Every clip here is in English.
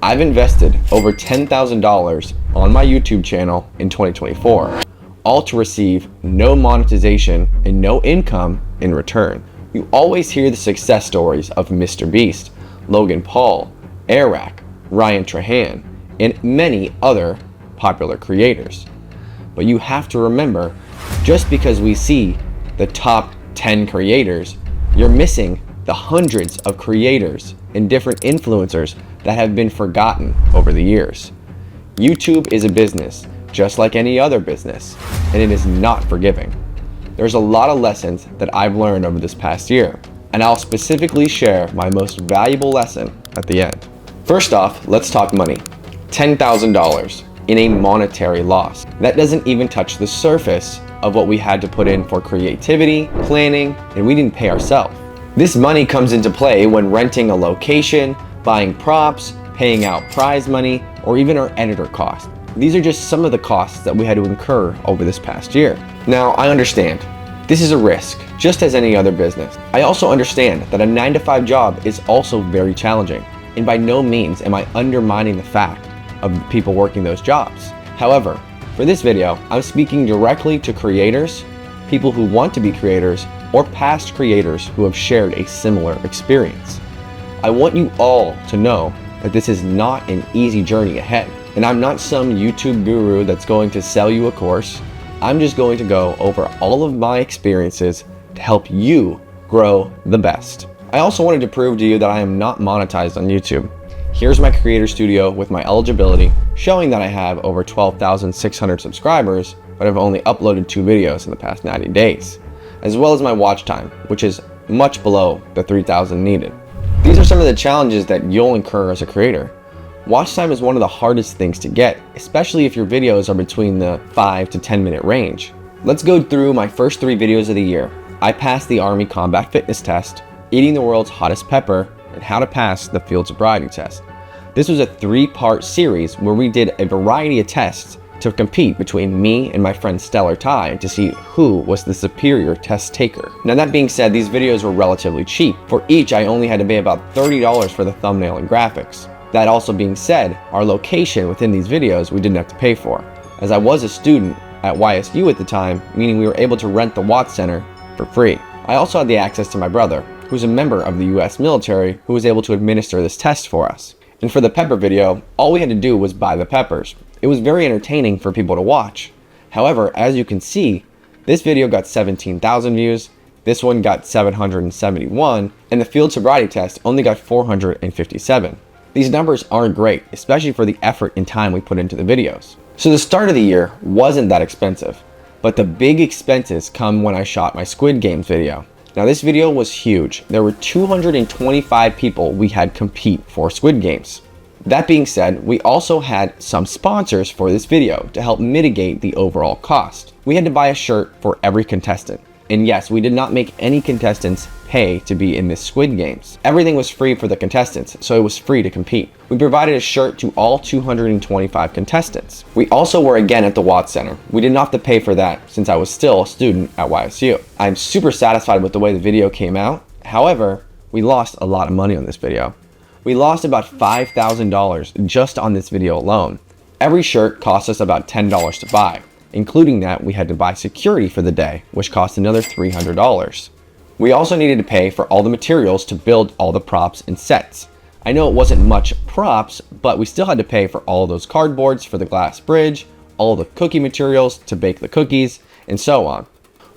I've invested over $10,000 on my YouTube channel in 2024, all to receive no monetization and no income in return. You always hear the success stories of Mr. Beast, Logan Paul, Eric, Ryan Trahan, and many other popular creators. But you have to remember, just because we see the top 10 creators, you're missing the hundreds of creators and different influencers that have been forgotten over the years. YouTube is a business just like any other business, and it is not forgiving. There's a lot of lessons that I've learned over this past year, and I'll specifically share my most valuable lesson at the end. First off, let's talk money. $10,000 in a monetary loss. That doesn't even touch the surface of what we had to put in for creativity, planning, and we didn't pay ourselves. This money comes into play when renting a location, buying props, paying out prize money, or even our editor costs. These are just some of the costs that we had to incur over this past year. Now, I understand. This is a risk, just as any other business. I also understand that a 9-to-5 job is also very challenging, and by no means am I undermining the fact of people working those jobs. However, for this video, I'm speaking directly to creators, people who want to be creators, or past creators who have shared a similar experience. I want you all to know that this is not an easy journey ahead. And I'm not some YouTube guru that's going to sell you a course. I'm just going to go over all of my experiences to help you grow the best. I also wanted to prove to you that I am not monetized on YouTube. Here's my creator studio with my eligibility, showing that I have over 12,600 subscribers, but I've only uploaded 2 videos in the past 90 days, as well as my watch time, which is much below the 3,000 needed. These are some of the challenges that you'll incur as a creator. Watch time is one of the hardest things to get, especially if your videos are between the 5 to 10 minute range. Let's go through my first 3 videos of the year. I passed the Army Combat Fitness Test, eating the world's hottest pepper, and how to pass the field sobriety test. This was a 3-part series where we did a variety of tests to compete between me and my friend Stellar Ty to see who was the superior test taker. Now, that being said, these videos were relatively cheap. For each, I only had to pay about $30 for the thumbnail and graphics. That also being said, our location within these videos we didn't have to pay for, as I was a student at YSU at the time, meaning we were able to rent the Watts Center for free. I also had the access to my brother, who's a member of the US military, who was able to administer this test for us. And for the pepper video, all we had to do was buy the peppers. It was very entertaining for people to watch. However, as you can see, this video got 17,000 views, this one got 771, and the field sobriety test only got 457. These numbers aren't great, especially for the effort and time we put into the videos. So the start of the year wasn't that expensive, but the big expenses come when I shot my Squid Games video. Now, this video was huge. There were 225 people we had compete for Squid Games. That being said, we also had some sponsors for this video to help mitigate the overall cost. We had to buy a shirt for every contestant. And yes, we did not make any contestants pay to be in this Squid Games. Everything was free for the contestants, so it was free to compete. We provided a shirt to all 225 contestants. We also were again at the Watts Center. We did not have to pay for that since I was still a student at YSU. I'm super satisfied with the way the video came out. However, we lost a lot of money on this video. We lost about $5,000 just on this video alone. Every shirt cost us about $10 to buy. Including that, we had to buy security for the day, which cost another $300. We also needed to pay for all the materials to build all the props and sets. I know it wasn't much props, but we still had to pay for all those cardboards for the glass bridge, all the cookie materials to bake the cookies, and so on.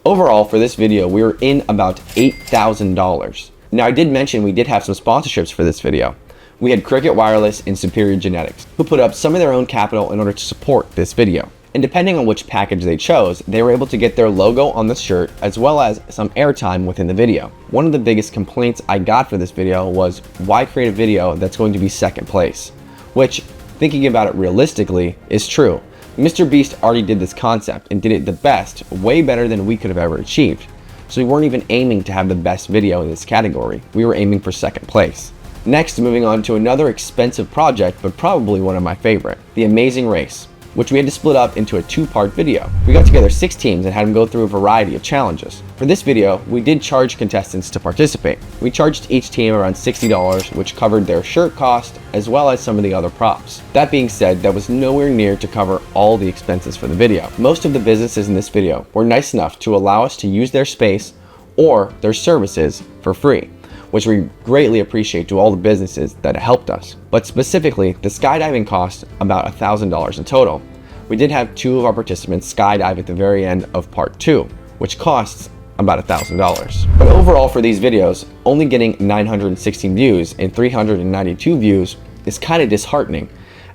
Overall, for this video, we were in about $8,000. Now, I did mention we did have some sponsorships for this video. We had Cricket Wireless and Superior Genetics, who put up some of their own capital in order to support this video. And depending on which package they chose, they were able to get their logo on the shirt as well as some airtime within the video. One of the biggest complaints I got for this video was, why create a video that's going to be second place? Which, thinking about it realistically, is true. Mr. Beast already did this concept and did it the best, way better than we could have ever achieved. So we weren't even aiming to have the best video in this category. We were aiming for second place. Next, moving on to another expensive project, but probably one of my favorite, The Amazing Race. which we had to split up into a 2-part video. We got together 6 teams and had them go through a variety of challenges. For this video, we did charge contestants to participate. We charged each team around $60, which covered their shirt cost as well as some of the other props. That being said, that was nowhere near to cover all the expenses for the video. Most of the businesses in this video were nice enough to allow us to use their space or their services for free, which we greatly appreciate to all the businesses that helped us. But specifically, the skydiving cost about $1,000 in total. We did have 2 of our participants skydive at the very end of part 2, which costs about $1,000. But overall for these videos, only getting 916 views and 392 views is kind of disheartening,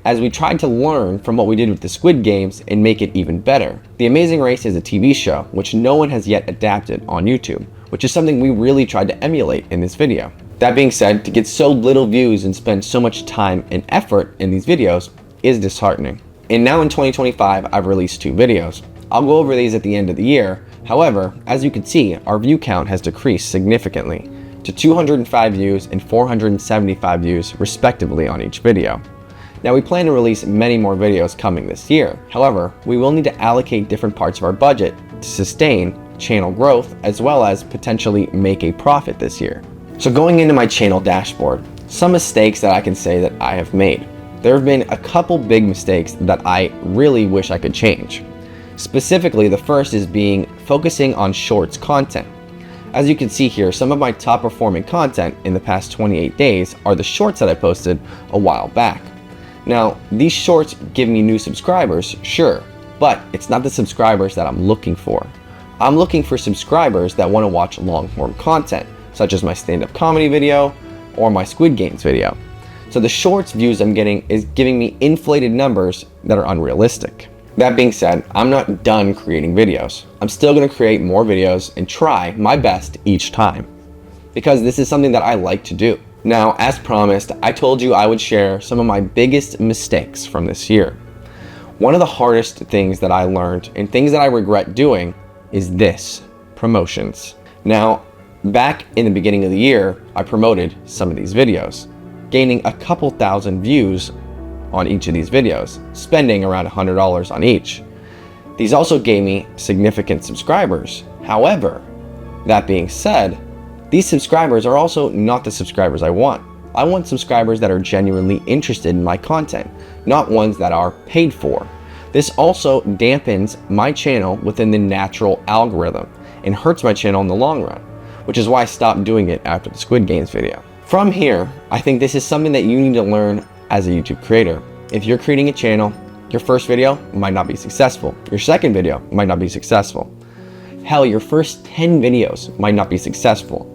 as we tried to learn from what we did with the Squid Games and make it even better. The Amazing Race is a TV show which no one has yet adapted on YouTube, which is something we really tried to emulate in this video. That being said, to get so little views and spend so much time and effort in these videos is disheartening. And now in 2025, I've released 2 videos. I'll go over these at the end of the year. However, as you can see, our view count has decreased significantly to 205 views and 475 views respectively on each video. Now we plan to release many more videos coming this year. However, we will need to allocate different parts of our budget to sustain channel growth as well as potentially make a profit this year. So going into my channel dashboard, some mistakes that I can say that I have made. There have been a couple big mistakes that I really wish I could change. Specifically, the first is focusing on shorts content. As you can see here, some of my top performing content in the past 28 days are the shorts that I posted a while back. Now, these shorts give me new subscribers, sure, but it's not the subscribers that I'm looking for. I'm looking for subscribers that want to watch long-form content, such as my stand-up comedy video or my Squid Games video. So the shorts views I'm getting is giving me inflated numbers that are unrealistic. That being said, I'm not done creating videos. I'm still going to create more videos and try my best each time, because this is something that I like to do. Now, as promised, I told you I would share some of my biggest mistakes from this year. One of the hardest things that I learned and things that I regret doing is this: promotions. Now, back in the beginning of the year, I promoted some of these videos, gaining a couple thousand views on each of these videos, spending around $100 on each. These also gave me significant subscribers. However, that being said, these subscribers are also not the subscribers I want. I want subscribers that are genuinely interested in my content, not ones that are paid for. This also dampens my channel within the natural algorithm and hurts my channel in the long run, which is why I stopped doing it after the Squid Games video. From here, I think this is something that you need to learn as a YouTube creator. If you're creating a channel, your first video might not be successful. Your second video might not be successful. Hell, your first 10 videos might not be successful.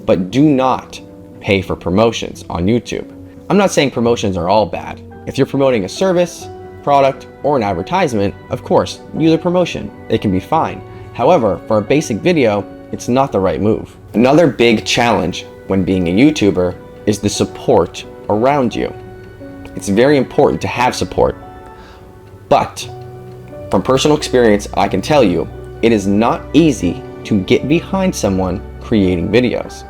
But do not pay for promotions on YouTube. I'm not saying promotions are all bad. If you're promoting a service, product, or an advertisement, of course, use a promotion. It can be fine. However, for a basic video, it's not the right move. Another big challenge when being a YouTuber is the support around you. It's very important to have support, but from personal experience, I can tell you, it is not easy to get behind someone creating videos,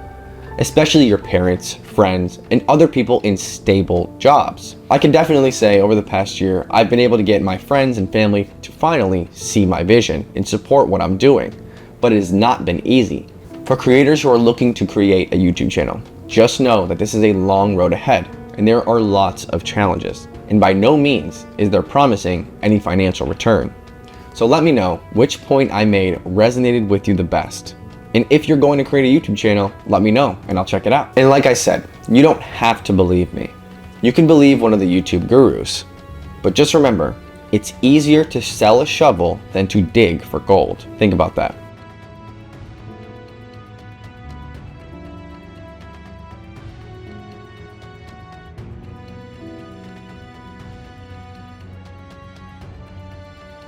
especially your parents, friends, and other people in stable jobs. I can definitely say over the past year, I've been able to get my friends and family to finally see my vision and support what I'm doing, but it has not been easy. For creators who are looking to create a YouTube channel, just know that this is a long road ahead, and there are lots of challenges, and by no means is there promising any financial return. So let me know which point I made resonated with you the best. And if you're going to create a YouTube channel, let me know and I'll check it out. And like I said, you don't have to believe me. You can believe one of the YouTube gurus, but just remember, it's easier to sell a shovel than to dig for gold. Think about that.